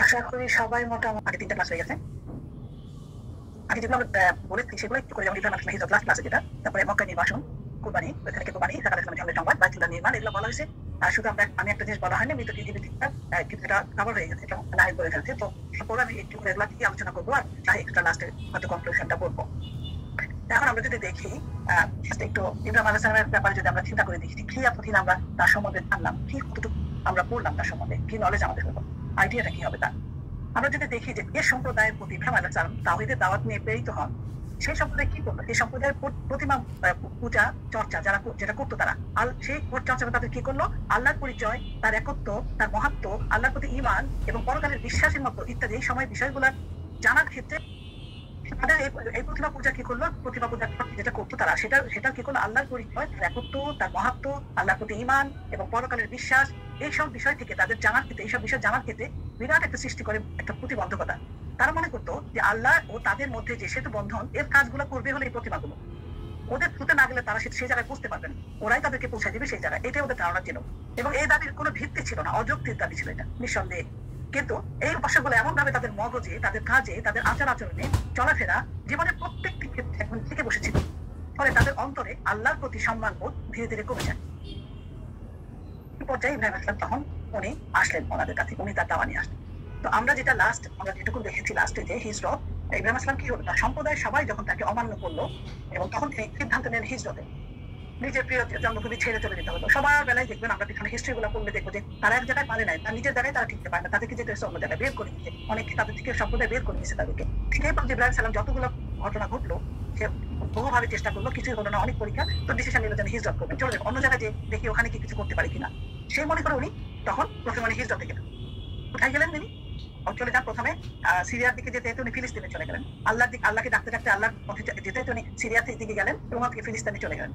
আশা করি সবাই মোটামুটি আগে 3টা ক্লাস হয়ে গেছে। আগে যেগুলো আমরা বলেছি সেগুলো একটু করে, যেমন ইব্রাহিম আলাইহিস সালাম ক্লাস ক্লাসে যেটা, তারপরে মক্কা নির্বাসন, কুরবানি, ওখানে কুরবানি, ঈসা আলাইহিস সালামের সংবাদ, বাইতুল্লাহ নির্মাণ, এগুলো বলা হয়েছে। আর শুধু আমি একটা জিনিস বলা হয়নি, মৃত পৃথিবীটা কিন্তু এটা কভার হয়ে গেছে, এটা লাইভ করে ফেলছে। তো পরে আমি একটু এগুলা কি আলোচনা করবো, আর এক্সট্রা লাস্টে হয়তো কনক্লুশনটা বলবো। এখন আমরা যদি দেখি একটু ইব্রাহিম আলাইহিস সালামের ব্যাপারে যদি আমরা চিন্তা করে দেখি, কি এতদিন আমরা তার সম্বন্ধে জানলাম, কি কতটুকু আমরা পড়লাম তার সম্বন্ধে, কি নলেজ আমাদের হলো, আইডিয়াটা কি হবে তার। আমরা যদি দেখি যে এ সম্প্রদায়ের প্রতি ইব্রাহিম আলাইহিস সালাম তাওহীদের দাওয়াত নিয়ে প্রেরিত হন, সেই সম্প্রদায় কি করলো, সেই সম্প্রদায়ের প্রতিমা পূজা চর্চা যেটা করতো তারা, সেই চর্চা তাদের কি করলো, আল্লাহর পরিচয়, তার একত্ব, তার মহাত্ম, আল্লাহর প্রতি ঈমান এবং পরকালের বিশ্বাসের মতো ইত্যাদি এই সময় বিষয়গুলো জানার ক্ষেত্রে তাদের এই প্রতিমা পূজা কি করলো, প্রতিমা পূজা যেটা করতো তারা, সেটা কি করলো, আল্লাহর পরিচয়, তার একত্ব, তার মহাত্ম, আল্লাহর প্রতি ঈমান এবং পরকালের বিশ্বাস, এইসব বিষয় থেকে তাদের জানার ক্ষেত্রে, এইসব বিষয় জানার ক্ষেত্রে বিরাট একটা সৃষ্টি করে একটা প্রতিবন্ধকতা। তারা মনে করতো যে আল্লাহ ও তাদের মধ্যে যে সেতু বন্ধন, এর কাজগুলো করবে হলে এই প্রতিমাগুলো, ওদের ছুতে না গেলে তারা সেই জায়গায় পৌঁছতে পারবেন, ওরাই তাদেরকে পৌঁছে দিবে সেই জায়গায়, এটাই ওদের ধারণা ছিল। এবং এই দাবির কোনো ভিত্তি ছিল না, অযৌক্তিক দাবি ছিল এটা নিঃসন্দেহে। কিন্তু এই উপাসকগুলো এমন ভাবে তাদের মগজে, তাদের কাজে, তাদের আচার আচরণে, চলাফেরা, জীবনের প্রত্যেকটি ক্ষেত্রে এখন থেকে বসেছিল, ফলে তাদের অন্তরে আল্লাহর প্রতি সম্মান বোধ ধীরে ধীরে কমে যায়। পর্যায়ে ইব্রাহিম আলাইহিস সালাম তখন উনি আসলেন ওনাদের কাছে, উনি তার দাওয়া নিয়ে আসলেন। তো আমরা যেটুকু দেখেছি লাস্টে, যে হিজরত, ইব্রাহিম আলাইহিস সালাম কি হলো, তার সম্প্রদায়ের সবাই যখন তাকে অমান্য করলো, এবং তখন তিনি সিদ্ধান্ত নেন হিজরতে, নিজের প্রিয় জন্মভূমি ছেড়ে চলে যেতে হলো। সবার বেলায় দেখবেন, আমরা পিছনে হিস্ট্রি গুলো পড়লে দেখবো যে তারা এক জায়গায় পারে নাই, তার নিজের জায়গায় তারা টিকতে পারে না, তাদেরকে যেতে হচ্ছে অন্য জায়গায়, বের করে দিচ্ছে, অনেকে তাদের থেকে সম্প্রদায় বের করে দিচ্ছে তাদেরকে। ঠিক এইভাবে ইব্রাহিম সালাম যতগুলো ঘটনা ঘটলো, সে বহুভাবে চেষ্টা করলো, কিছুই হলো না, অনেক পরীক্ষা, তো ডিসিশন নিল যেন হিজরত করবেন, চলে যাবে অন্য জায়গায়, যে দেখি ওখানে কি কিছু করতে পারি কিনা। সেই মনে করে উনি তখন প্রথমে হিজরতে গেলেন। কোথায় গেলেন তিনি? চলে যান প্রথমে সিরিয়ার দিকে, যেতে যেতে উনি ফিলিস্তিনে চলে গেলেন। আল্লাহকে ডাকতে ডাকতে আল্লাহর পথে যেতে যেতে উনি সিরিয়ার দিকে গেলেন এবং ফিলিস্তিনে চলে গেলেন।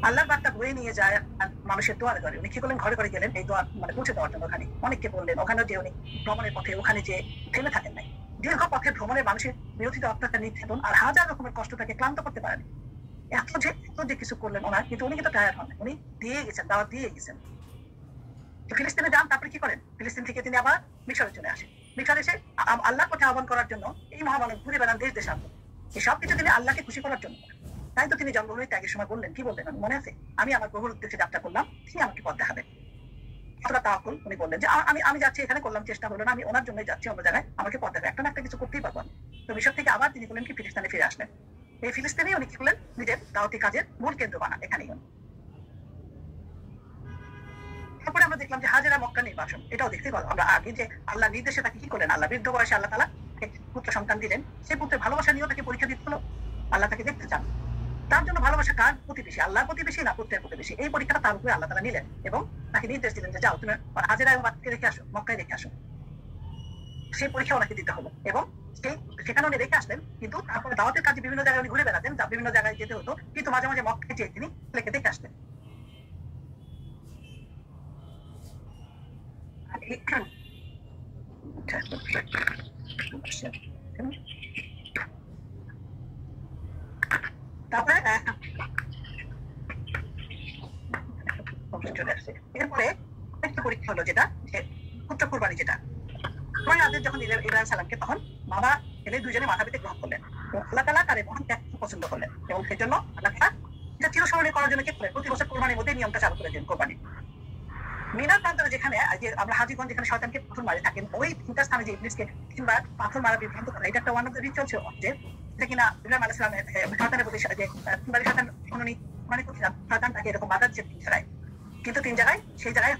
আল্লাহর বার্তা বয়ে নিয়ে যায় মানুষের দোয়ারে দোয়ারে, উনি কি করলেন, ঘরে ঘরে গেলেন এই দোয়া পৌঁছে দেওয়ার জন্য। ওখানে অনেককে বললেন, ওখানেও যে উনি ভ্রমণের পথে ওখানে যে থেমে থাকেন নাই, দীর্ঘ পথে ভ্রমণের মানুষের বিরোধিতা, অত্যাচার, নির্যাতন আর হাজার রকমের কষ্ট তাকে ক্লান্ত করতে পারেন। এত যে কিছু করলেন ওনার, কিন্তু উনি কিন্তু টায়ার্ড হন, উনি দিয়ে গেছেন, দাওয়াত দিয়ে গেছেন। ফিলিস্তিনে যান, তারপরে কি করেন, ফিলিস্তিন থেকে তিনি আবার মিশরে চলে আসেন। মিশরে এসে আল্লাহর পথে আহ্বান করার জন্য এই মহামানব ঘুরে বেড়ান দেশ দেশান্তর, এই সবকিছু তিনি আল্লাহকে খুশি করার জন্য। তাই তো তিনি জন্মভূমি ত্যাগের সময় বললেন, কি বললেন মনে আছে, আমি আমার প্রভুর উদ্দেশ্যে যাত্রা করলাম, তিনি আমাকে পথ দেখাবেন। কতটা তাওয়াক্কুল, উনি বললেন যে আমি যাচ্ছি, এখানে করলাম, চেষ্টা হলো না, আমি ওনার জন্যই যাচ্ছি অন্য জায়গায়, আমাকে পথ দেখাবে, একটা না একটা কিছু করতেই পারবো। তো মিশর থেকে আবার তিনি বললেন কি ফিলিস্তিনে ফিরে আসলেন। এই ফিলিস্তিনে উনি কি করলেন, নিজের দাওয়াতি কাজের মূল কেন্দ্র বানান এখানেই। তারপরে আমরা দেখলাম যে হাজেরা মক্কা নির্বাসন, এটাও দেখতে পাবো আমরা আগে, যে আল্লাহ নির্দেশে তাকে কি করলেন, আল্লাহ বৃদ্ধ বয়সে আল্লাহ তাআলা পুত্র সন্তান দিলেন, সেই পুত্রের ভালোবাসা নিয়েও তাকে পরীক্ষা দিতে হলো। আল্লাহ তাকে দেখতে চান, তার জন্য ভালোবাসা কার প্রতি বেশি, আল্লাহর প্রতি বেশি না পুত্রের প্রতি বেশি, এই পরীক্ষাটা তার উপরে আল্লাহ তাআলা নিলেন এবং তাকে নির্দেশ দিলেন যে যাও তুমি হাজেরা এবং বাচ্চাকে রেখে আসো, মক্কায় রেখে আসো। সেই পরীক্ষা ওনাকে দিতে হলো এবং সেখানে উনি রেখে আসলেন। কিন্তু তারপরে দাওয়াতের কাজে বিভিন্ন জায়গায় উনি ঘুরে বেড়াতেন, বিভিন্ন জায়গায় যেতে হতো, কিন্তু মাঝে মাঝে মক্কায় যেয়ে তিনি ছেলেকে দেখে আসতেন। তারপরে এরপরে একটা পরীক্ষা হলো, যেটা পুত্র কুরবানি, যেটা যখন ইব্রাহিম সালামকে তখন বাবা ছেলে দুজনে মাথা পেতে গ্রহণ করলেন, আল্লাহ তাআলা তার মহান ত্যাগ পছন্দ করলেন, এবং সেই জন্য আল্লাহ তাআলা এটা চিরস্মরণীয় করার জন্য কি করলেন, প্রতি বছর কোরবানির মধ্যে নিয়মটা চালু করে দেন। কোরবানি মিনার প্রান্তরে, যেখানে যে আমরা হাজীগঞ্জ, যেখানে শয়তানকে পাথর মারে থাকেন, ওই তিনটা স্থানে যে ইবলিসকে তিনবার পাথর মারা বিভ্রান্ত করা, এটা একটা ওয়ান অফ দ্য রিচুয়াল ছিল, যে কিনা ইব্রাহিম আলাইহিস সালামের শয়তানের প্রতি, যে তিনবার শয়তান উনি মনে করছিলেন শয়তান তাকে এরকম বাধা দিচ্ছে 3 জায়গায়, কিন্তু 3 জায়গায়, সেই জায়গায়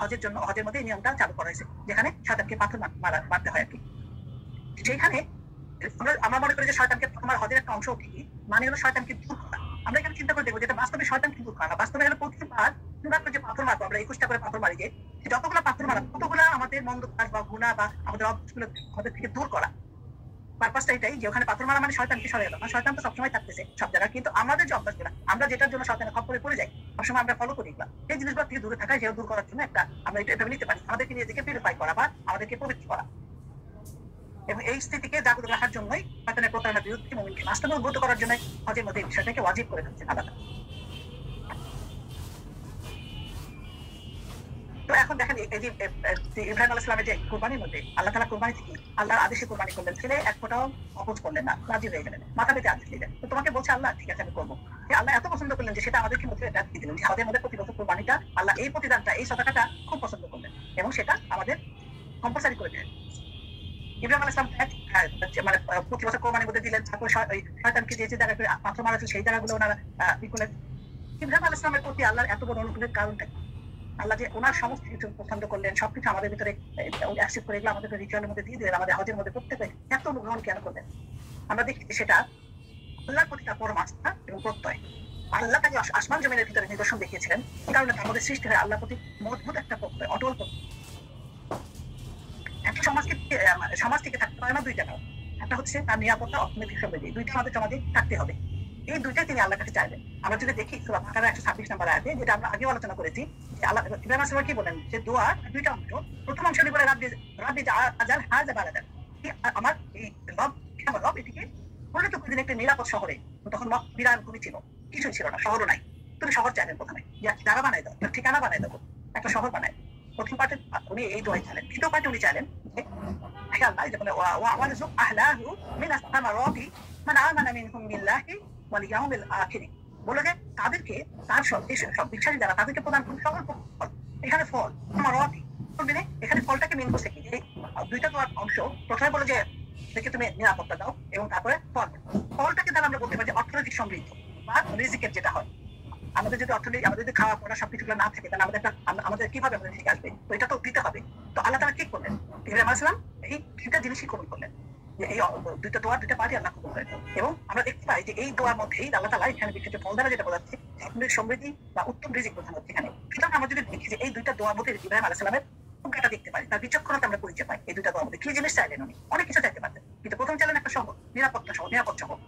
হজের মধ্যে এই নিয়মটা চালু করা হয়েছে, যেখানে শয়তানকে পাথর মারতে হয় আর কি। সেইখানে আমরা মনে করি যে শয়তানকে তোমার হজের একটা অংশ কি, মানে হলো শয়তানকে দূর করা। আমরা এখানে চিন্তা করে দেখবো, যেটা বাস্তবে শয়তানকে দূর করা না, বাস্তবে হলো প্রতিবার যে পাথর মারবো, আমরা 21টা করে পাথর মারি, যে যতগুলো পাথর মারা ততগুলো আমাদের মন্দ কাজ বা গুনাহ বা আমাদের অভ্যাসগুলো হজের থেকে দূর করা। পারপাসটা এটাই যে ওখানে পাথর মারা মানে শয়তানকে সরে গেল, শয়তান তো সবসময় থাকতেছে সব জায়গায়, কিন্তু আমাদের যে অভ্যাসগুলো, আমরা যেটার জন্য শয়তানের খপ্পরে পড়ে যাই, সবসময় আমরা ফলো করি, এই জিনিসগুলো থেকে দূরে থাকা, সেটা দূর করার জন্য একটা আমরা এটা নিতে পারি, আমাদেরকে নিজেকে পিউরিফাই করা বা আমাদেরকে পবিত্র করা। এবং এই স্থিতিকে জাগ্রত রাখার জন্যই শয়তানের প্রতারণার বিরুদ্ধে মুমিনকে বাস্তবে উদ্বুদ্ধ করার জন্য হজের মধ্যে এই বিষয়টাকে ওয়াজিব করে দিচ্ছেন আল্লাহ। তো এখন দেখেন এই যে ইব্রাহিম আলাইহিস সালামের যে কুরবানির মধ্যে আল্লাহ তাআলা কুরবানি থেকে আল্লাহর আদেশে কুরবানি করলেন, ছেলে এক ফোঁটাও অপোজ করলেন না, রাজি হয়ে গেলেন, মাথা পেতে আদেশ দিলেন। তো তোমাকে বলছে আল্লাহ ঠিক আছে আমি করবো। আল্লাহ এত পছন্দ করলেন যে সেটা আমাদেরকে মধ্যে এটা দিয়ে দিলেন যে আমাদের মধ্যে প্রতি বছর কুরবানিটা আল্লাহ এই প্রতিদানটা এই সাদাকাটা খুব পছন্দ করলেন এবং সেটা আমাদের কম্পালসারি করে দিলেন। ইব্রাহিম আলাইহিস সালাম মানে প্রতি বছর কোরবানির মধ্যে দিলেন। তারপর শয়তানকে যে জায়গায় পাথর মারা ছিল সেই জায়গাগুলো ওনারা ই করলেন। ইব্রাহিম আলাইহিস সালামের প্রতি আল্লাহর এত বড় অনুগ্রহের কারণটা আল্লাহ যে ওনার সমস্ত কিছু পছন্দ করলেন, সবকিছু আমাদের ভিতরে অ্যাকসেপ্ট করে এগুলো আমাদের রিচুয়ালের মধ্যে দিয়ে দিলেন, আমাদের হজের মধ্যে প্রত্যেকে এত অনুগ্রহণ কেন করলেন? আমরা দেখি সেটা আল্লাহর প্রতি তার পরম আস্থা এবং প্রত্যয়। আল্লাহ তাকে আসমান জমিনের ভিতরে নিদর্শন দেখিয়েছিলেন, এই কারণে তার মধ্যে সৃষ্টি হয় আল্লাহর প্রতি মজবুত একটা প্রত্যয়, অটল প্রত্যয়। একটা সমাজ থেকে থাকতে পারে না দুইটা কারণ। একটা হচ্ছে তার নিরাপত্তা, অর্থনৈতিক সমৃদ্ধি, দুইটা আমাদের থাকতে হবে। এই দুইটাই তিনি আল্লাহর কাছে চাইবেন। আমরা যদি দেখি সূরা বাকারা 126 নম্বর আয়াতে, যেটা আমরা আগেও আলোচনা করেছি, যে আল্লাহ ইব্রাহিম আলাইহিস সালাম কি বলেন যে দোয়া দুইটা অংশ। প্রথম অংশ বলে রাব্বি আজাল হাযা বালাদান, আমার এই রব এটিকে পরিণত করে দিন একটা নিরাপদ শহরে। তখন বিরাট ভূমি ছিল, কিছুই ছিল না, শহরও নাই। তুমি শহর চাইলেন প্রথমে, জায়গা বানাই দাও, ঠিকানা বানাই দাও, একটা শহর বানাই। প্রথম পার্টে উনি এই দোয়াই চাইলেন। দ্বিতীয় পার্টে উনি চাইলেন যে আল্লাহ যে বলে ওয়ারযুক আহলাহু মিনাস সামারাতি মান আমানা মিনহুম বিল্লাহি ওয়াল ইয়াউমিল আখির, বলে যে তাদেরকে তার সব বিশ্বাসী যারা তাদেরকে প্রদান করুন সকল ফল। এখানে ফল সামারাতি বলবে না, এখানে ফলটাকে মেন করছে কি এই দুইটা দোয়ার অংশ। প্রথমে বলে যে দেখে তুমি নিরাপত্তা দাও এবং তারপরে ফলটাকে দ্বারা আমরা বলতে পারি যে অর্থনৈতিক সমৃদ্ধ বা রিজিকের যেটা হয়। আমাদের যদি অর্থনীতি, আমাদের যদি খাওয়া পড়া সবকিছুগুলো না থাকে তাহলে আমাদের কিভাবে আমাদের রিজিক আসবে? তো এটা তো দিতে হবে। তো আল্লাহ তাআলা কি করলেন? ইব্রাহিম আলাইহিস সালাম এই তিনটা জিনিসই কবুল করলেন, যে এই দুইটা দোয়া দুইটা পার্টি আল্লাহ কবুল করেন। এবং আমরা দেখতে পাই যে এই দোয়ার মধ্যেই আল্লাহ তাআলা এখানে বিশেষ ফল দ্বারা যেটা বোঝাচ্ছে অর্থনৈতিক সমৃদ্ধি বা উত্তম রিজিক বোঝানো হচ্ছে এখানে। সুতরাং আমরা যদি দেখি যে এই দুইটা দোয়ার মধ্যে ইব্রাহিম আলাইহিস সালামের সংখ্যাটা দেখতে পাই, তার বিচক্ষণতা আমরা পরিচয় পাই। এই দুইটা দোয়ার মধ্যে কি জিনিস চাইলেন উনি? অনেক কিছু চাইতে পারতেন, কিন্তু প্রথম চাইলেন একটা শহর, নিরাপদ শহর।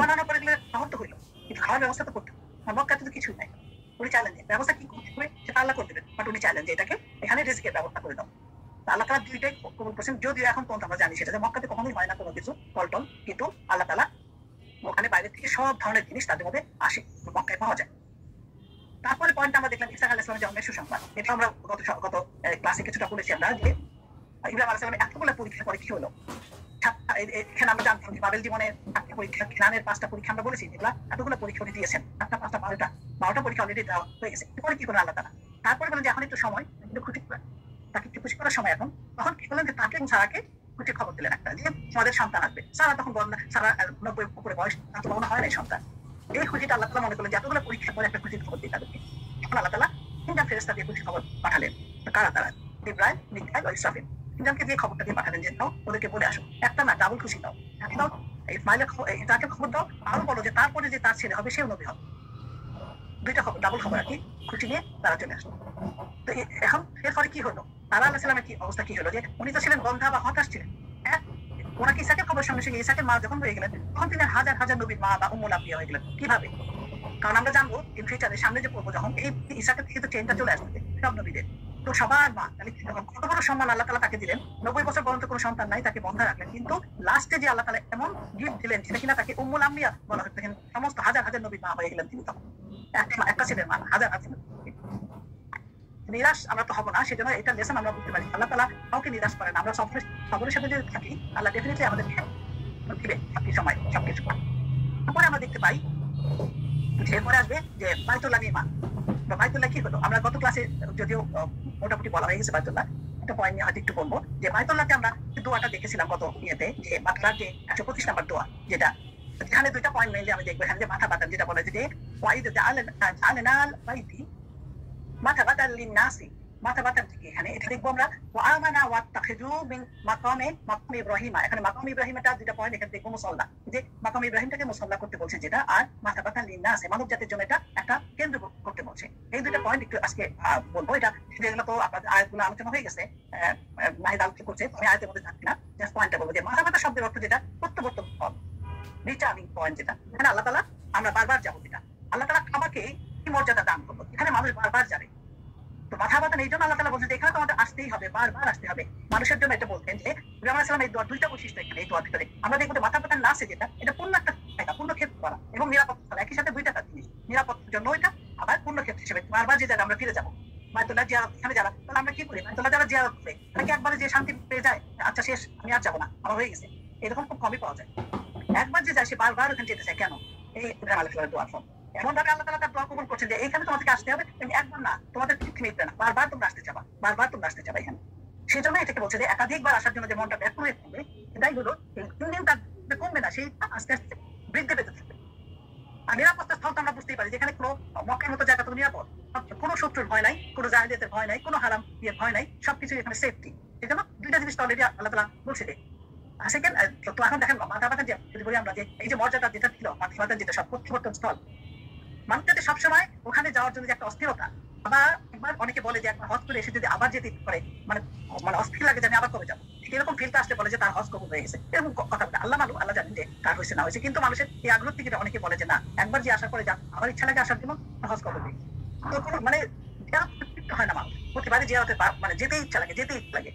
বানানোর পরে শহর তো হইলো, কিন্তু খাওয়ার ব্যবস্থা তো করতে হবে। মক্কাতে তো কিছুই নাই। উনি চাইলেন যে ব্যবস্থা কি করতে হবে সেটা আল্লাহ করে দেবেন, বাট উনি চাইলেন যে এটাকে এখানে রিজিকের ব্যবস্থা করে দাও। আল্লাহ তাআলা দুইটাই কবুল করছেন, যদিও এখন পর্যন্ত আমরা জানি সেটা যে মক্কাতে কখনোই হয় না কোনো কিছু ফলটল, কিন্তু আল্লাহ তাআলা ওখানে বাইরে থেকে সব ধরনের জিনিস তাদের মধ্যে আসে, মক্কায় পাওয়া যায়। তারপরে পয়েন্ট আমরা দেখলাম ইসহাক আলাইহিস সালামের জন্মের সুসংবাদ। এটা আমরা গত ক্লাসে কিছুটা বলেছি আমরা, যে ইব্রাহিম আলাইহিস সালামের এতগুলো পরীক্ষার পরে কি হলো। এখানে আমরা জানতাম যে বাবেল জীবনের 8টা পরীক্ষা, কেনানের 5টা পরীক্ষা আমরা বলেছি, যেগুলা এতগুলো পরীক্ষা উনি দিয়েছেন, 8টা 5টা 12টা পরীক্ষা অলরেডি দেওয়া হয়ে গেছে। এরপরে কি করলেন আল্লাহ তাআলা? তারপরে বলেন যে এখন একটু সময়, একটু খুশি করেন, তাকে একটু খুশি করার সময় এখন। তখন কি করলেন যে তাকে এবং সারাকে খুশি খবর দিলেন একটা, যে আমাদের সন্তান আসবে। সারা তখন সারা 90 উপরে বয়স, তার তো মনে হয় না সন্তান। এই খুশিটা আল্লাহ তাআলা মনে করলেন যে এতগুলো পরীক্ষার পরে একটা খুশির খবর দিই তাদেরকে। এখন আল্লাহ তাআলা 3টা ফেরেশতা দিয়ে খুশি খবর পাঠালেন। কারা তারা? ইব্রাহিম, মিকাইল ও ইসরাফিল। 3জনকে দিয়ে খবরটা দিয়ে পাঠালেন যে দাও, ওদেরকে বলে আসো, একটা না ডাবল খুশি দাও। দাও ইসমাইলের তাকে খবর দাও, আরো বলো যে তারপরে যে তার ছেলে হবে সেও নবী হবে। দুইটা খবর, ডাবল খবর আর কি, খুশি নিয়ে তারা চলে আসলো। তো এখন এরপরে কি হলো? তারা আলাইহিস সালামের কি অবস্থা কি হলো, যে উনি তো ছিলেন বন্ধা বা হতাশ ছিলেন। ওনাকে ইসাকের খবর সঙ্গে সঙ্গে ইসাকের মা যখন হয়ে গেলেন, তখন তিনি হাজার হাজার নবীর মা বা উম্মুল আম্বিয়া হয়ে গেলেন। কিভাবে? কারণ আমরা জানবো ইন ফিউচারে সামনে যে পড়বো যখন এই ইসাকের থেকে তো চেঞ্জটা চলে আসবে সব নবীদের। তো সবার মা, তাহলে কত বড় সম্মান আল্লাহ তাআলা তাকে দিলেন। 90 বছর পর্যন্ত কোনো সন্তান নাই, তাকে বন্ধা রাখলেন, কিন্তু লাস্টে যে আল্লাহ তাআলা এমন গিফট দিলেন যেটা কিনা তাকে উম্মুল আম্বিয়া বলা হতো। সমস্ত হাজার হাজার নবীর মা হয়ে গেলেন তিনি। তখন একটা ছেলের মা, হাজার হাজার। নিরাশ আমরা তো হবো না, সেজন্য এটা লেসন আমরা বুঝতে পারি। আল্লাহ তাআলা কাউকে নিরাশ করেন। আমরা সবরের সাথে যদি থাকি, আল্লাহ ডেফিনেটলি আমাদেরকে দিবে সবকিছু সময়, সবকিছু। তারপরে আমরা দেখতে পাই এরপরে আসবে যে বাইতুল্লাহ নির্মাণ। বাইতুল্লাহ কি হলো? আমরা গত ক্লাসে যদিও মোটামুটি বলা হয়ে গেছে বাইতুল্লাহ, একটা পয়েন্ট নিয়ে হয়তো একটু বলবো। যে বাইতুল্লাহকে আমরা দোয়াটা দেখেছিলাম গত ইয়েতে, যে বাকরার যে 125 নম্বর দোয়া, যেটা এখানে দুইটা পয়েন্ট মেইনলি আমি দেখবো। এখানে যে মাথা বাতান যেটা বলে যে ওয়াইদ জাআলনাল বাইতি মাথাবাতান লিন্নাসি, মাথাবাতান থেকে এখানে এটা দেখবো আমরা ওয়ামানা ওয়াত্তাখিযু মিন মাকামে ইব্রাহিম। এখানে মাকাম ইব্রাহিমটা দুইটা পয়েন্ট এখানে দেখবো, মুসাল্লা, যে মাকাম ইব্রাহিমটাকে মুসাল্লা করতে বলছে যেটা, আর মাথাবাতান লিন্নাসি মানব জাতির জন্য এটা একটা কেন্দ্র করতে বলছে। এই দুইটা পয়েন্ট একটু আজকে বলবো। এটা যেগুলো তো আপনাদের আয়াতগুলো আলোচনা হয়ে গেছে, নাহিদ আলোচনা করছে, আমি আয়াতের মধ্যে থাকছি না, জাস্ট পয়েন্টটা বলবো যে মাথাবাতা শব্দের অর্থ যেটা প্রত্যাবর্তন ফল, রিটার্নিং পয়েন্ট, যেটা এখানে আল্লাহ তাআলা আমরা বারবার যাবো, যেটা আল্লাহ তাআলা খাবারকে কি মর্যাদা দান করবো, এখানে মানুষ বারবার যাবে। তো মাথা বাতান এই জন্য আল্লাহ তাআলা বলছেন যে এখানে তোমাদের আসতেই হবে, বারবার আসতে হবে। মানুষের জন্য এটা বলতেন যে ইব্রাহিম আলাইহিস সালাম এই দোয়ার দুইটা বৈশিষ্ট্য এখানে এই দোয়ার ভিতরে আমরা দেখবো। মাথা বাতান না আছে যেটা, এটা পূর্ণ একটা জায়গা, পূর্ণ ক্ষেত্র করা এবং নিরাপত্তা একই সাথে দুইটা জিনিস, নিরাপত্তার জন্য এটা, আবার পূর্ণ ক্ষেত্র হিসেবে বারবার যে জায়গা আমরা ফিরে যাবো। বায়তুল্লাহ জিয়ারত এখানে যারা, তাহলে আমরা কি করি? বায়তুল্লাহ যারা জিয়ারত করে তারা কি একবারে যে শান্তি পেয়ে যায়, আচ্ছা শেষ আমি আর যাবো না, আমার হয়ে গেছে? এরকম খুব কমই পাওয়া যায়। একবার যে যায় সে বারবার ওখানে যেতে চায়। কেন? এই ইব্রাহিম আলাইহিস সালামের দোয়ার ফল। এমন ভাবে আল্লাহ তাআলা তার দোয়া কবুল করছেন যে এইখানে তোমাদেরকে আসতে হবে, তুমি একবার না, তোমাদের পৃথিবী মিটবে না, বারবার তোমরা আসতে চাবা, বারবার তোমরা আসতে চাবা এখানে। সেজন্য এটাকে বলছে যে একাধিকবার আসার জন্য যে মনটা ব্যাকুল হয়ে থাকবে, এটাই হলো দিন দিন তার কমবে না, সেই আস্তে আস্তে বৃদ্ধি পেতে থাকবে। আর নিরাপত্তা স্থল তো আমরা বুঝতেই পারি, যেখানে কোনো মক্কার মতো জায়গা তো নিরাপদ, কোনো শত্রুর ভয় নাই, কোনো জাহিলিয়াতের ভয় নাই, কোনো হারাম ইয়ে ভয় নাই, সবকিছু এখানে সেফটি। এই জন্য দুইটা জিনিস অলরেডি আল্লাহ তাআলা বলছে যে সেকেন্ড। তো এখন দেখেন মাথা ব্যথা যে যদি বলি আমরা যে এই যে মর্যাদা যেটা ছিল, মাথা যেটা সব পরিবর্তন স্থল, মানুষ যদি সবসময় ওখানে যাওয়ার জন্য যে একটা অস্থিরতা, আবার একবার অনেকে বলে যে একবার হজ করে এসে যদি আবার যেতে করে মানে মানে অস্থির লাগে যে আমি আবার কবে যাবো, এরকম ফিলটা আসলে বলে যে তার হজ কবুল হয়ে গেছে। এরকম কথা বলে আল্লাহ মালুম, আল্লাহ জানেন যে কার হয়েছে না হয়েছে। কিন্তু মানুষের এই আগ্রহ থেকে অনেকে বলে যে না, একবার যে আসার পরে যা আমার ইচ্ছা লাগে আসার জন্য হজ কবুল হয়ে গেছে। তো কোনো মানে হয় না মানুষ প্রতিবারই জিয়ারতে মানে যেতেই ইচ্ছা লাগে, যেতেই ইচ্ছা লাগে।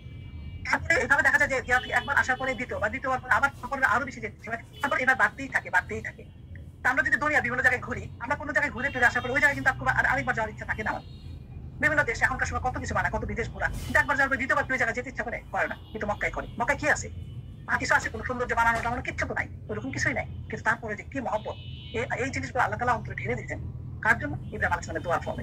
তারপরে এইভাবে দেখা যায় যে একবার আসার পরে দ্বিতীয়বার আবার আরো বেশি যেতে, তারপর এবার বাড়তেই থাকে বাড়তেই থাকে। আমরা যদি দুনিয়া বিভিন্ন জায়গায় ঘুরি, আমরা কোনো জায়গায় ঘুরে ফিরে আসার পরে ওই জায়গায় কিন্তু আরেকবার যাওয়ার ইচ্ছা থাকে না। বিভিন্ন দেশে এখনকার সময় কত কিছু বানায়, কত বিদেশ ঘোরা, কিন্তু একবার যাওয়ার পরে দ্বিতীয়বার দুই জায়গায় যেতে ইচ্ছা করে না। কিন্তু মক্কায় করে। মক্কায় কি আছে? আর কিছু আছে? কোনো সৌন্দর্য বানানো টানানো কিচ্ছু তো নাই, ওরকম কিছুই নাই। কিন্তু তারপরে যে কি মহব্বত, এই জিনিসগুলো আল্লাহ তাআলা অন্তরে ঢেলে দিয়েছেন। কার জন্য? ইব্রাহিম আলাইহিস সালামের দোয়ার ফলে।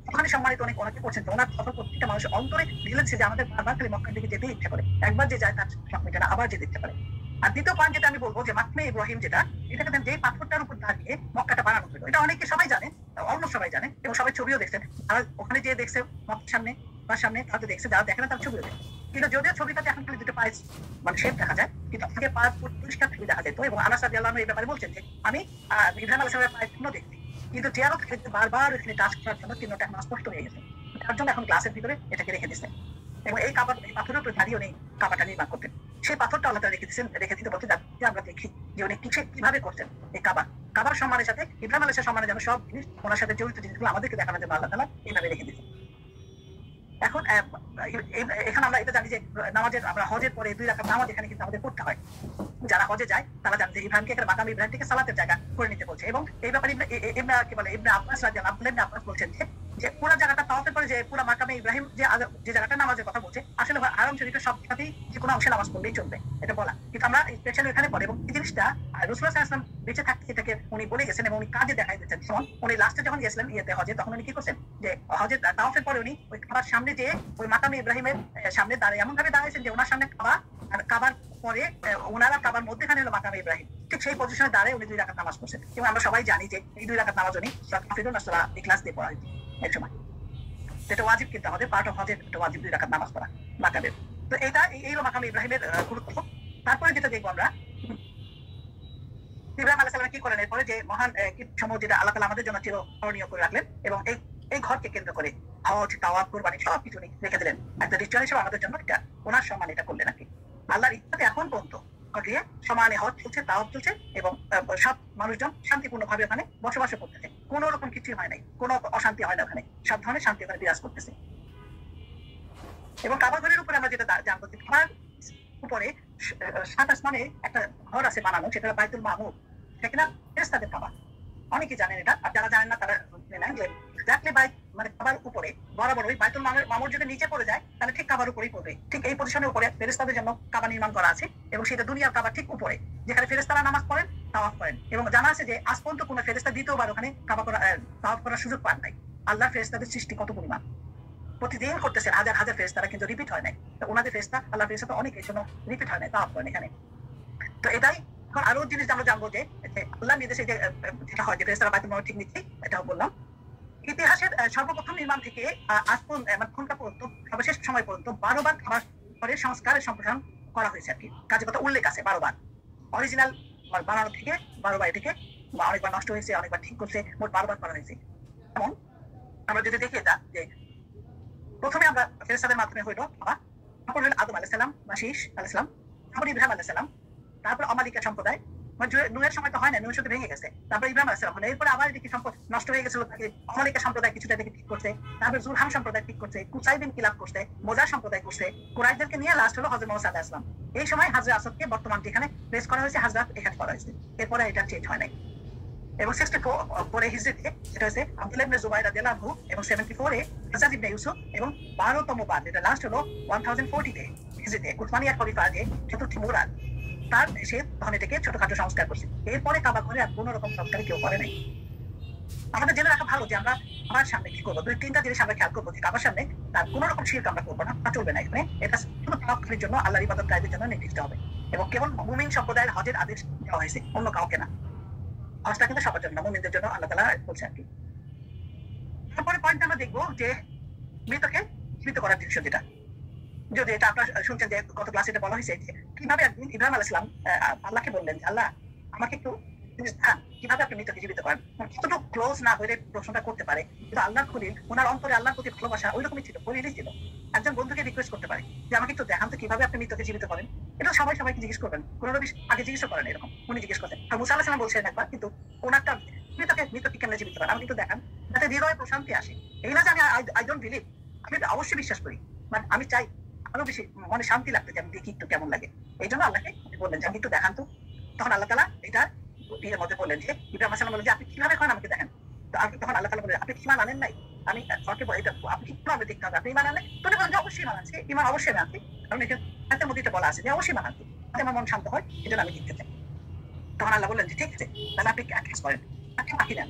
ওখানে সম্মানিত অনেকে করছেন, ওনার কথা প্রত্যেকটা মানুষের অন্তরে ঢেলেছে যে আমাদের বারবার খালি মক্কার দিকে যেতে ইচ্ছা করে, একবার যে যায় তার শখ মেটে না, আবার যেতে ইচ্ছা করে। আর দ্বিতীয় পয়েন্ট যেটা আমি বলবো যে মাকমে ইব্রাহিম যেটা, এটাকে যে পাথরটার উপর দাঁড়িয়ে মক্কাটা বানানো হলো, এটা অনেকে সবাই জানে, অলমোস্ট সবাই জানে, এবং সবাই ছবিও দেখছেন। আর ওখানে যে দেখছে মক্কার সামনে তার সামনে তারা দেখছে, যারা দেখে না তার ছবিও দেখে। কিন্তু যদিও ছবিটাতে এখন খালি দুটো পায়ে মানে শেপ দেখা যায়, কিন্তু আগে পা পরিষ্কার ছবি দেখা যেত। এবং আনাস রাদিয়াল্লাহু আনহু এই ব্যাপারে বলছেন যে আমি ইব্রাহিম আলাইহিস সালামের পায়ের চিহ্ন দেখছি, কিন্তু জিয়ারত করতে বারবার এখানে টাচ করার জন্য চিহ্নটা এখন স্পষ্ট হয়ে গেছে। তার জন্য এখন গ্লাসের ভিতরে এটাকে রেখে দিচ্ছেন, এবং এই পাথরের উপরে দাঁড়িয়ে উনি কাবাটা নির্মাণ করতেন। সেই পাথরটা আল্লাহ তাআলা রেখে দিতে বলতে যাতে আমরা দেখি যে উনি কিভাবে করতেন এই কাবার সম্মানের সাথে ইব্রাহিম আলাইহিস সম্মানের জন্য সব জিনিস ওনার সাথে জড়িত জিনিসগুলো আমাদেরকে দেখানোর জন্য আল্লাহ তাআলা এইভাবে রেখে দিয়েছেন। এখন এখানে আমরা এটা জানি যে নামাজের আমরা হজের পরে 2 রাকাত নামাজ এখানে কিন্তু আমাদের পড়তে হয়। যারা হজে যায় তারা জানে যে ইব্রাহিমকে এখানে মাকাম ইব্রাহিমকে সালাতের জায়গা করে নিতে বলছে। এবং এই ব্যাপারে ইবনে আব্বাস রাদিয়াল্লাহু আনহু ইবনে আব্বাস বলছেন যে পুরো জায়গাটা তাওয়াফের পরে যে পুরো মাকামে ইব্রাহিম যে জায়গাটা নামাজের কথা বলছে, আসলে হারাম শরীফের সব সাথেই যে কোনো অংশে নামাজ পড়লেই চলবে, এটা বলা। কিন্তু আমরা স্পেশালি এখানে পড়ে, এবং এই জিনিসটা রাসূলুল্লাহ সাল্লাল্লাহু আলাইহি ওয়াসাল্লাম বেঁচে থাকতে এটাকে উনি বলে গেছেন এবং উনি কাজে দেখাই দিচ্ছেন। যেমন উনি লাস্টে যখন গেছিলেন হজে, তখন উনি কি করছেন যে হজের তাওয়াফের পরে উনি ওই কাবার সামনে যে ওই মাকামে ইব্রাহিমের সামনে দাঁড়িয়ে এমন ভাবে দাঁড়িয়েছেন যে ওনার সামনে কাবা, আর কাবার পরে ওনারা কাবার মধ্যখানে হলো মাকামে ইব্রাহিম, ঠিক সেই পজিশনে দাঁড়িয়ে উনি 2 রাকাত নামাজ পড়ছেন। এবং আমরা সবাই জানি যে এই 2 রাকাত নামাজ উনি সূরা কাফিরুন আর সূরা ইখলাস দিয়ে পড়া হয়েছে এক সময়। এটা ওয়াজিব, কিন্তু আমাদের পার্ট অফ হজের এটা ওয়াজিব 2 রাকাত নামাজ পড়া মাকামের। তো এটা এই হলো মাকামে ইব্রাহিমের গুরুত্ব। তারপরে যেটা দেখবো আমরা, ইব্রাহিম আলাইহিস সালাম কি করেন এরপরে, যে মহান সময় যেটা আল্লাহ তাআলা আমাদের জন্য চিরস্মরণীয় করে রাখলেন, এবং এই ঘরকে কেন্দ্র করে হজ, তাওয়াফ, কুরবানি সবকিছু রেখে দিলেন একটা রিচুয়াল হিসেবে আমাদের জন্য। এটা ওনার সম্মানে এটা করলেন আর কি। আল্লাহর ইচ্ছাতে এখন পর্যন্ত ঘটিয়ে সমানে হজ চলছে, তাওয়াফ চলছে, এবং সব মানুষজন শান্তিপূর্ণ ভাবে ওখানে বসবাস করতেছে। কোনো রকম কিছুই হয় নাই, কোনো অশান্তি হয় না ওখানে, সব ধরনের শান্তি ওখানে বিরাজ করতেছে। এবং কাবা ঘরের উপরে আমরা যেটা জানবো, কাবার উপরে 7 আসমানে একটা ঘর আছে বানানো, সেটা বাইতুল মামুর, সেটা কিনা ফেরেশতাদের কাবা। অনেকে জানেন এটা, আর যারা জানেন না তারা জানেন যে এক্স্যাক্টলি মানে কাবার উপরে বরাবর ওই বাইতুল মামুর যদি নিচে পড়ে যায় তাহলে ঠিক কাবার উপরেই পড়বে। ঠিক এই পজিশনের উপরে ফেরেশতাদের জন্য কাবা নির্মাণ করা আছে, এবং সেটা দুনিয়ার কাবার ঠিক উপরে, যেখানে ফেরেশতারা নামাজ পড়েন, তাওয়াফ করেন। এবং জানা আছে যে আজ পর্যন্ত কোনো ফেরেশতা দ্বিতীয়বার ওখানে তাওয়াফ করার সুযোগ পান নাই। আল্লাহর ফেরেশতাদের সৃষ্টি কত পরিমাণ, প্রতিদিন করতেছেন হাজার হাজার ফেরেশতারা, কিন্তু রিপিট হয় নাই। তো ওনাদের ফেরেশতা, আল্লাহর ফেরেশতা অনেক এই জন্য রিপিট হয় নাই, তাওয়াফ করেন এখানে। তো এটাই এখন আরো জিনিস আমরা জানবো যে আল্লাহ নির্দেশে যেটা হয় যে ফেরেশতারা বাইতুল মামুর ঠিক নিচেই, এটাও বললাম। ইতিহাসের সর্বপ্রথম নির্মাণ থেকে আজ পর্যন্ত পর্যন্ত সর্বশেষ সময় পর্যন্ত 12 বার খাবার ঘরের সংস্কারের সম্প্রসারণ করা হয়েছে আর কি। কাজে কথা উল্লেখ আছে 12 বার। অরিজিনাল বানানো থেকে 12 বার এটাকে অনেকবার নষ্ট হয়েছে, অনেকবার ঠিক করছে, মোট 12 বার করা হয়েছে। যেমন আমরা যদি দেখি এটা যে প্রথমে আমরা ফেরেশতাদের মাধ্যমে হইলো বাবা, তারপর হইল আদম আলাইহিস সালাম বা শীস আলাইহিস সালাম, তারপর ইব্রাহিম আলাইহিস সালাম, তারপর আমালিকা সম্প্রদায়, নুহের সময় তো হয় না, নুহের সাথে ভেঙে গেছে, তারপর ইব্রাহিম আলাইহিস সালাম, এরপরে আবার এদিকে নষ্ট হয়ে গেছিল, তাকে আমালিকা সম্প্রদায় কিছুটা থেকে ঠিক করছে, তারপর জুরহাম সম্প্রদায় ঠিক করছে, কুসাই বিন কিলাব করছে, মোজা সম্প্রদায় করছে, কুরাইশদেরকে নিয়ে লাস্ট হলো হযরত মুহাম্মদ সাল্লাল্লাহু আলাইহি ওয়াসাল্লাম। এই সময় হাজরা আসাদকে বর্তমান যেখানে প্লেস করা হয়েছে, হাজরা এখানে করা হয়েছে, এরপরে এটা চেঞ্জ হয় নাই। এবং 64 হিজরিতে যেটা হচ্ছে আব্দুল্লাহ ইবনে জুবাইর রাদিয়াল্লাহু আনহু এবং 74 হাজ্জাজ ইবনে ইউসুফ এবং 12তম বার যেটা লাস্ট হলো 1040 হিজরিতে উসমানিয়া খলিফা যে চতুর্থ মুরাদ তার সে তখন এটাকে ছোটখাটো সংস্কার করছে। এরপরে কাবা ঘরে আর কোনো রকম সংস্কার কেউ করে নাই। আমাদের জেনে রাখা ভালো যে আমরা আমার সামনে কি করবো, 2-3টা জিনিস আমরা খেয়াল করবো যে কাবার সামনে তার কোনো রকম শিরক আমরা করবো না, তা চলবে না। এখানে এটা শুধু তাওয়াক্কুলের জন্য, আল্লাহর ইবাদতকারীদের জন্য নির্দিষ্ট হবে এবং কেবল মুমিন সম্প্রদায়ের হজের আদেশ দেওয়া হয়েছে, অন্য কাউকে না। হজটা কিন্তু সবার জন্য, মুমিনদের জন্য আল্লাহ তাআলা বলছে আর কি। তারপরে পয়েন্ট আমরা দেখবো যে মৃতকে জীবিত করার দৃশ্য, যেটা যদি এটা আপনারা শুনছেন যে গত ক্লাসে এটা বলা হয়েছে যে কিভাবে একদিন ইব্রাহিম আলাইহিস সালাম আল্লাহকে বললেন যে আল্লাহ আমাকে একটু কিভাবে আপনি মৃতকে জীবিত করেন। কতটুকু ক্লোজ না হলে প্রশ্নটা করতে পারে, কিন্তু আল্লাহর খলিল ওনার অন্তরে আল্লাহর প্রতি ভালোবাসা ওই রকমই ছিল, খলিলই ছিল। একজন বন্ধুকে রিকোয়েস্ট করতে পারে যে আমাকে একটু দেখান তো কিভাবে আপনি মৃতকে জীবিত করেন। এটা সবাইকে জিজ্ঞেস করবেন, কোন নবী আগে জিজ্ঞেস করেন এরকম, উনি জিজ্ঞেস করতেন। আর মুসা আলাইহিস সালাম বলছেন একবার, কিন্তু ওনারটা মৃতকে কেমনে জীবিত করেন আমাকে একটু দেখান, যাতে হৃদয়ে প্রশান্তি আসে। এই না যে আমি আই ডোন্ট বিলিভ, আমি অবশ্যই বিশ্বাস করি, বাট আমি চাই আরো বেশি মনে শান্তি লাগতে, যে আমি দেখি একটু কেমন লাগে। এই জন্য আল্লাহকে বললেন যে আমি একটু দেখান তো। তখন আল্লাহ তাআলা এটা এর মধ্যে বললেন যে ইব্রাহিম আলাইহিস সালাম বললেন যে আপনি কিভাবে করেন আমাকে দেখেন। তো তখন আল্লাহ তাআলা বললেন আপনি কি ঈমান আনেন নাই, আমি কাউকে বলি এটা আপনি কিভাবে দেখতে হবে, আপনি ঈমান আনেন? তো বলেন যে অবশ্যই ঈমান আনছি, ঈমান অবশ্যই আনছি, কারণ এটার মধ্যে এটা বলা আছে যে অবশ্যই ঈমান আনছি, আমার মন শান্ত হয়, এই জন্য আমি দেখতে চাই। তখন আল্লাহ বললেন যে ঠিক আছে, তাহলে আপনি এক কাজ করেন, আপনি পাখি নেন,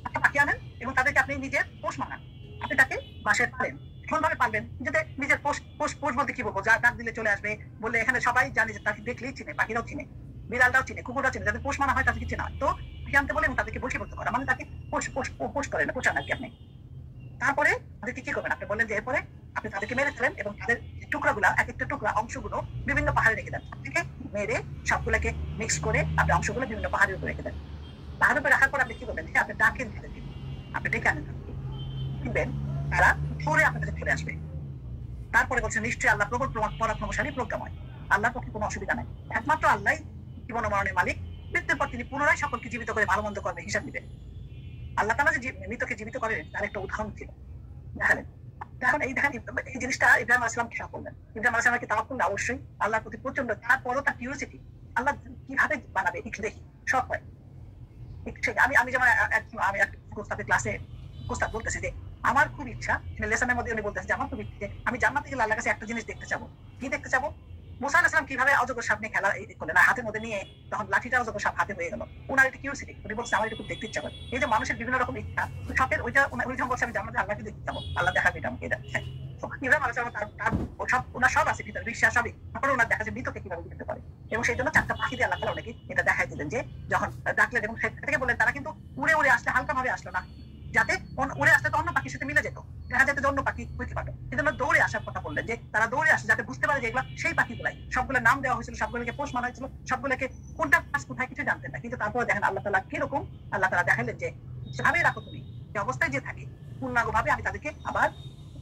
আপনি পাখি আনেন এবং তাদেরকে আপনি নিজের পোষ মানান। আপনি তাকে বাসায় পালেন, এমন ভাবে পারবেন যাতে নিজের পোষ বলতে কি বলবো, যা ডাক দিলে চলে আসবে, বললে এখানে সবাই জানে যে তাকে দেখলেই চিনে, পাখিরাও চিনে, বিড়ালটাও চিনে, কুকুরটাও চিনে, যাদের পোষ মানা হয় তাদেরকে চেনা হয়। তো পাখি আনতে বলে এবং তাদেরকে বসে করতে করা, মানে তাকে পোষ করেন, পোষান আর কি আপনি। তারপরে তাদেরকে কি করবেন, আপনি বললেন যে এরপরে আপনি তাদেরকে মেরে ফেলেন এবং তাদের টুকরাগুলা, এক একটা টুকরা অংশগুলো বিভিন্ন পাহাড়ে রেখে দেন। থেকে মেরে সবগুলোকে মিক্স করে আপনি অংশগুলো বিভিন্ন পাহাড়ের উপরে রেখে দেন। পাহাড়ের উপরে রাখার পর আপনি কি করবেন, আপনি ডাকেন তাদেরকে, আপনি ডেকে আনেন, দেখবেন তারা ধরে আপনার কাছে ফিরে আসবে। তারপরে বলছেন নিশ্চয়ই আল্লাহ প্রবল পরাক্রমশালী, প্রজ্ঞাময়। আল্লাহর পক্ষে কোনো অসুবিধা নাই, একমাত্র আল্লাহ জীবন ও মরণের মালিক। মৃত্যুর পর তিনি পুনরায় সকলকে জীবিত করে ভালো মন্দ কর্মে হিসাব দিবেন। আল্লাহ তাআলা যে মৃতকে জীবিত করেন তার একটা উদাহরণ ছিল, দেখালেন। এখন এই দেখেন এই জিনিসটা ইব্রাহিম আলাইহিস সালাম খেয়াল করলেন। ইব্রাহিম আলাইহিস সালামকে তাওয়াক্কুল অবশ্যই আল্লাহর প্রতি প্রচন্ড, তারপরও তার কিউরিওসিটি, আল্লাহ কিভাবে বানাবে একটু দেখি, সব হয়। আমি যেমন আমি একটা ক্লাসে প্রস্তাব বলতেছি যে আমার খুব ইচ্ছা, লেসনের মধ্যে উনি বলতেছে যে আমার খুব ইচ্ছে আমি জান্নাতে গেলে আল্লাহর কাছে একটা জিনিস দেখতে চাবো। কি দেখতে চাবো? মুসা আলাইহিস সালাম কিভাবে অজগর সাপ নিয়ে খেলা করলেন, হাতের মধ্যে নিয়ে, তখন লাঠিটা অজগর সাপ হাতে হয়ে গেল। ওনার একটা কিউরিওসিটি, উনি বলছে আমার এটা খুব দেখতে ইচ্ছা করে। এই যে মানুষের বিভিন্ন রকম ইচ্ছা, সাপের ওইটা উনি যখন বলছে আমি জান্নাতে আল্লাহকে দেখতে চাবো, আল্লাহ দেখাবে এটা আমাকে, এটা ইব্রাহিম আলাইহিস সালাম তার ওনার সব আছে ভিতরে, বিশ্বাস সবই। তারপরে ওনার দেখা যায় মৃতকে কিভাবে দেখতে পারে, এবং সেই জন্য 4টা পাখি দিয়ে আল্লাহ তাআলা ওনাকে এটা দেখাই দিলেন যে যখন ডাকলেন এবং থেকে বললেন তারা কিন্তু উড়ে উড়ে আসলে হালকা ভাবে আসলো না, যাতে উড়ে আসলে তো অন্য পাখির সাথে মিলে যেত, দেখা যেত যে অন্য পাখি হইতে পারতো। এই জন্য দৌড়ে আসার কথা বললেন যে তারা দৌড়ে আসে যাতে বুঝতে পারে যে এগুলা সেই পাখিগুলাই, সবগুলোর নাম দেওয়া হয়েছিল, সবগুলোকে পোষ মানা হয়েছিল, সবগুলোকে কোনটা কাজ কোথায় কিছু জানতেন না। কিন্তু তারপরে দেখেন আল্লাহ তাআলা কিরকম, আল্লাহ তাআলা দেখালেন যে যেভাবেই রাখো তুমি, যে অবস্থায় যে থাকে, পূর্ণাঙ্গ ভাবে আমি তাদেরকে আবার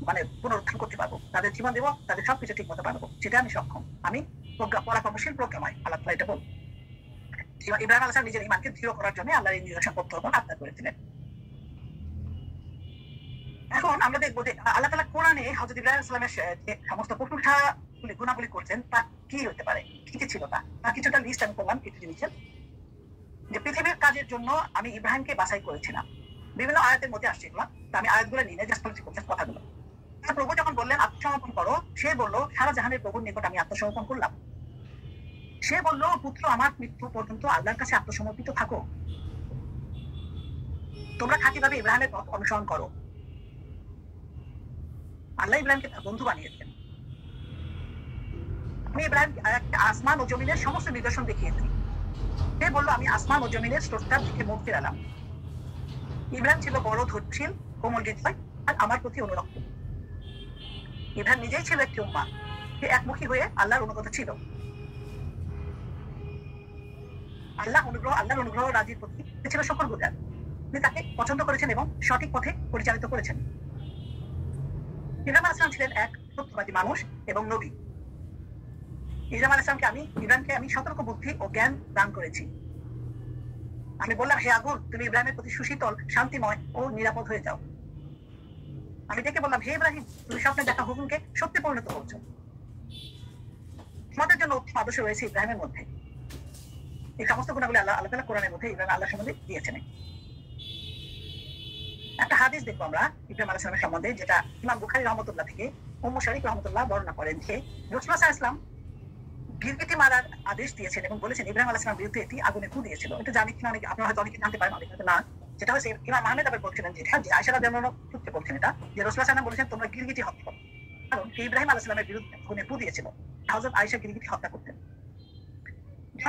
মানে পুনরুত্থান করতে পারবো, তাদের জীবন দেবো, তাদের সবকিছু ঠিক মতো পারবো, সেটা আমি সক্ষম, আমি পরাক্রমশীল, প্রজ্ঞাময়। আল্লাহ তাআলা এটা বল ইব্রাহিম আলাইহিস সালাম নিজের ঈমানকে দৃঢ় করার জন্য আল্লাহর এই নিদর্শন প্রত্যক্ষ আত্মা করেছিলেন। এখন আমরা দেখবো যে আল্লাহ তাআলা কোরআনে হযরত ইব্রাহিম আলাইহিস সালামের যে সমস্ত প্রশংসা গুণাবলী করছেন তা কি হতে পারে, কি কি ছিল তা কিছুটা লিস্ট আমি করলাম কিছু জিনিসের। যে পৃথিবীর কাজের জন্য আমি ইব্রাহিমকে বাছাই করেছিলাম, বিভিন্ন আয়াতের মধ্যে আসছে এগুলো, আমি আয়াতগুলো নিয়ে জাস্ট কথাগুলো। প্রভু যখন বললেন আত্মসমর্পণ করো, সে বললো সারা জাহানের প্রভুর নিকট আমি আত্মসমর্পণ করলাম। সে বললো পুত্র আমার মৃত্যু পর্যন্ত আল্লাহর কাছে আত্মসমর্পিত থাকো, তোমরা খাঁটিভাবে ইব্রাহিমের পথ অনুসরণ করো। আল্লাহ ইব্রাহিমকে তার বন্ধু বানিয়েছেন। আমি ইব্রাহিম আসমান ও জমিনের সমস্ত নিদর্শন দেখিয়েছি। সে বললো আমি আসমান ও জমিনের স্রষ্টার দিকে মুখ ফেরালাম। ইব্রাহিম ছিল বড় ধৈর্যশীল, কোমল হৃদয় আর আমার প্রতি অনুরক্ত। ইব্রাহিম নিজেই ছিল একটি উম্মাহ, সে একমুখী হয়ে আল্লাহর অনুগত ছিল। আল্লাহর অনুগ্রহ রাজির প্রতি ছিল শুকরগুজার। তিনি তাকে পছন্দ করেছেন এবং সঠিক পথে পরিচালিত করেছেন। ইব্রাহিম আলাইহিস সালাম ছিলেন এক সত্যবাদী মানুষ এবং নবী। ইব্রাহিমকে আমি সতর্ক বুদ্ধি ও জ্ঞান দান করেছি। আমি বললাম হে আগুন, তুমি ইব্রাহিমের প্রতি সুশীতল, শান্তিময় ও নিরাপদ হয়ে যাও। আমি ডেকে বললাম হে ইব্রাহিম, তুমি স্বপ্নে দেখা হুকুমকে সত্যি পরিণত করছো। তোমাদের জন্য উত্তম আদর্শ রয়েছে ইব্রাহিমের মধ্যে। এই সমস্ত গুণাবলী আল্লাহ আল্লাহ তাআলা কোরআনের মধ্যে ইব্রাহিম আল্লাহ সম্বন্ধে দিয়েছেন। একটা হাদিস দেখবো আমরা ইব্রাহিম আলাইহিস সালামের সম্বন্ধে, যেটা ইমাম বুখারী রাহমাতুল্লাহ থেকে উম্মু শারীক রাহমাতুল্লাহ বর্ণনা করেন যে রাসূলুল্লাহ সাল্লাল্লাহু আলাইহি ওয়াসাল্লাম গিরগিটি মারার আদেশ দিয়েছেন এবং বলেছেন ইব্রাহিম আলাইহিস সালামের বিরুদ্ধে এটি আগুনে ফু দিয়েছিল। এটা জানি কিনা অনেকে, আপনারা হয়তো অনেকে জানতে পারেন, অনেকে হয়তো না। যেটা হচ্ছে ইমাম আহমেদ আবার বলছিলেন যে আয়েশা রাদিয়াল্লাহু আনহা সূত্রে বলছেন এটা, যে রাসূলুল্লাহ সাল্লাল্লাহু আলাইহি ওয়াসাল্লাম বলেছেন তোমরা গিরগিটি হত্যা করো, কারণ ইব্রাহিম আলাইহিস সালামের বিরুদ্ধে আগুনে ফু দিয়েছিল। হযরত আয়েশা গিরগিটি হত্যা করতেন।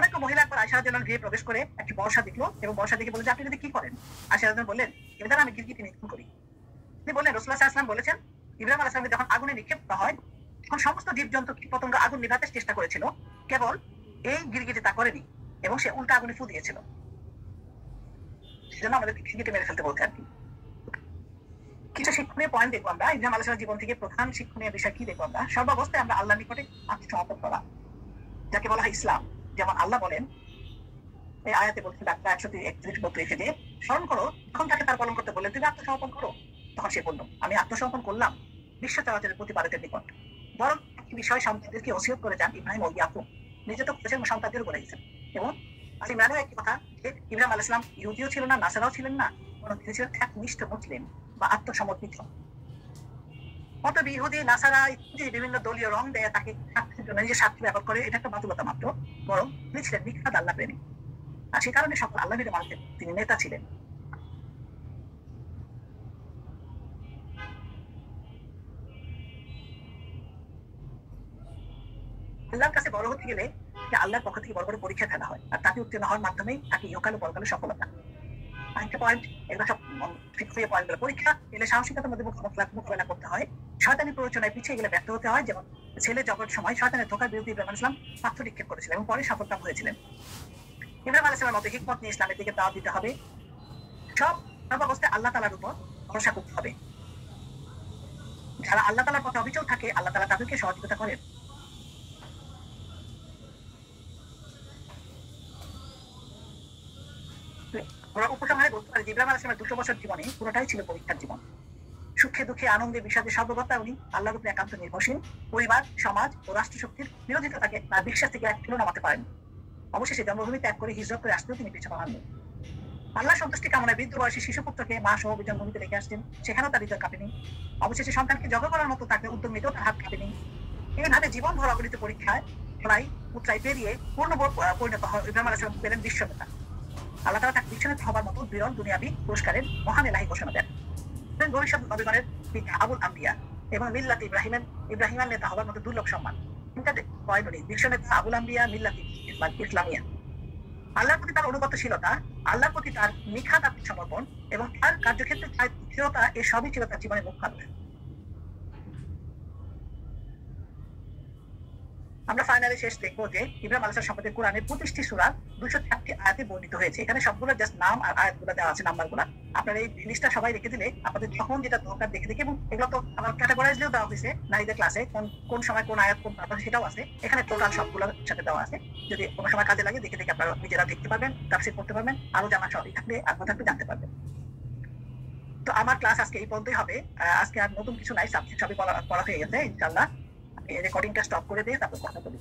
অনেক মহিলা একবার আয়েশা রাদিয়াল্লাহু আনহা গৃহে প্রবেশ করে একটি বর্ষা দেখলো এবং বর্ষা দেখে বললেন যে আপনি যদি কি করেন? আয়েশা রাদিয়াল্লাহু আনহা বললেন এর দ্বারা আমি গিরগিটি নিধন করি। তিনি বললেন রাসূলুল্লাহ সাল্লাল্লাহু আলাইহি ওয়াসাল্লাম বলেছেন ইব্রাহিম আলাইহিস সালামকে যখন আগুনে নিক্ষেপ করা হয় তখন সমস্ত জীবজন্তু কীটপতঙ্গ আগুন নিভাতে চেষ্টা করেছিল, কেবল এই গিরগিটি তা করেনি এবং সে উল্টা আগুনে ফু দিয়েছিল। সেজন্য আমাদের গিরগিটি মেরে ফেলতে বলতে আর কি। কিছু শিক্ষণীয় পয়েন্ট দেখবো আমরা ইব্রাহিম আলাইহিস সালামের জীবন থেকে। প্রধান শিক্ষণীয় বিষয় কি দেখবো আমরা? সর্বাবস্থায় আমরা আল্লাহর নিকটে আত্মসমর্পণ করা, যাকে বলা হয় ইসলাম। যেমন আল্লাহ বলেন এই আয়াতে বলছেন বাক্যা 131 যে স্মরণ করো যখন তাকে তার পালন করতে বললেন তুমি আত্মসমর্পণ করো, তখন সে বলল আমি আত্মসমর্পণ করলাম বিশ্ব চরাচরের প্রতিপালকের নিকট। বরং একটি বিষয় সন্তানদেরকে ওসিয়ত করে যান ইব্রাহিম ও ইয়াকুব, নিজে তো করেছেন সন্তানদের বলেছেন। এবং ইমরানও একটি কথা যে ইব্রাহিম আলাইহিস সালাম ইহুদিও ছিল না, নাসারাও ছিলেন না, বরং তিনি ছিলেন একনিষ্ঠ মুসলিম বা আত্মসমর্পিত। অতএব ইহুদি নাসারা ইত্যাদি বিভিন্ন দলীয় রং দেয় তাকে স্বার্থের জন্য নিজের স্বার্থ ব্যবহার করে, এটা একটা বাতুলতা মাত্র। বরং তিনি ছিলেন বিখ্যাত আল্লাহ প্রেমী, আর সে কারণে সকল আল্লাহ ভীরু মানুষের তিনি নেতা ছিলেন। আল্লাহর কাছে বড় হতে গেলে আল্লাহর পক্ষ থেকে বড় বড় পরীক্ষা ফেলা হয়, আর তাকে উত্তীর্ণ হওয়ার মাধ্যমেই তাকে ইহকাল ও পরকালে সফলতা। আরেকটা পয়েন্ট, এগুলো সব শিক্ষণীয় পয়েন্টগুলো। পরীক্ষা এলে সাহসিকতার মধ্যে মোকাবেলা করতে হয়, শয়তানি প্ররোচনায় পিছিয়ে গেলে ব্যর্থ হতে হয়। যেমন ছেলে জগৎ সময় শয়তানের ধোঁকার বিরুদ্ধে ইব্রাহিম আলাইহিস সালাম পাথর নিক্ষেপ করেছিলেন এবং পরে সফলকাম হয়েছিলেন। ইব্রাহিম আলাইহিস সালামের মতো হিকমত নিয়ে ইসলামের দিকে দাওয়াত দিতে হবে। সর্বাবস্থায় আল্লাহ তাআলার উপর ভরসা করতে হবে। যারা আল্লাহ তাআলার পথে অবিচল থাকে আল্লাহ তাআলা তাদেরকে সহযোগিতা করেন। আমরা উপসংহারে বলতে পারি ইব্রাহিম আলাইহিস সালামের 200 বছর জীবনে পুরোটাই ছিল পরীক্ষার জীবন। সুখে দুঃখে আনন্দে বিষাদে সর্বদাই উনি আল্লাহর উপরে একান্ত নির্ভরশীল। পরিবার, সমাজ ও রাষ্ট্রশক্তির বিরোধিতা তাকে তার বিশ্বাস থেকে এক চুলো নামাতে পারেন। অবশেষে জন্মভূমি ত্যাগ করে হিজরত করে আসতেও তিনি পিছু পাননি। আল্লাহ সন্তুষ্টি কামনায় বৃদ্ধ বয়সী শিশুপুত্রকে মা সহ জন্মভূমিতে রেখে আসছেন, সেখানেও তার হৃদয় কাঁপেনি। অবশেষে সন্তানকে জগৎ করার মতো তাকে উদ্যোগ নিতেও তার হাত কাঁপেনি। এইভাবে জীবন ভর অগণিত পরীক্ষায় ফলাই উত্তরায় পেরিয়ে পূর্ণ পরিণত হয় ইব্রাহিম আলাইহিস সালাম পেলেন বিশ্বনেতা। আল্লাহ তাআলা তাকে বিশ্বনেতা হবার মতো বিরল দুনিয়াবি পুরস্কারের মহান এলাহি ঘোষণা দেন। ভবিষ্যৎ নবীগণের পিতা আবুল আম্বিয়া এবং মিল্লাত ইব্রাহিমের নেতা হবার মতো দুর্লভ সম্মান। বিশ্বনেতা আবুল আম্বিয়া, মিল্লাত ইসলামিয়া। আল্লাহর প্রতি তার অনুগতশীলতা, আল্লাহর প্রতি তার নিখাত আত্মসমর্পণ এবং তার কার্যক্ষেত্রে স্থিরতা, এ সবই ছিল তার জীবনের মুখ্য আদর্শ। আমরা ফাইনালি শেষ দেখবো যে ইব্রাহিম আলাইহিস সালাম সম্পর্কে কোরআনের 25টি সূরা 204টি আয়াতে বর্ণিত হয়েছে। এখানে সবগুলো জাস্ট নাম আর আয়াতগুলো দেওয়া আছে, নাম্বারগুলো। আপনারা এই লিস্টটা সবাই রেখে দিলে আপনাদের যখন যেটা দরকার দেখে দেখে, এবং এগুলো তো আমার ক্যাটাগরাইজও দেওয়া হয়েছে নারীদের ক্লাসে, কোন সময় কোন আয়াত কোন পারপাস সেটাও আছে এখানে, টোটাল সবগুলোর সাথে দেওয়া আছে। যদি কোনো সময় কাজে লাগে দেখে দেখে আপনারা নিজেরা দেখতে পারবেন, তাফসীর করতে পারবেন, আরো জানা সবই থাকলে আগ্রহ থাকলে জানতে পারবেন। তো আমার ক্লাস আজকে এই পর্যন্তই হবে। আজকে আর নতুন কিছু নাই, সাবজেক্ট সবই পড়া হয়ে গেছে। ইনশাআল্লাহ রেকর্ডিংটা স্টপ করে দিয়ে তারপর কথা বলি।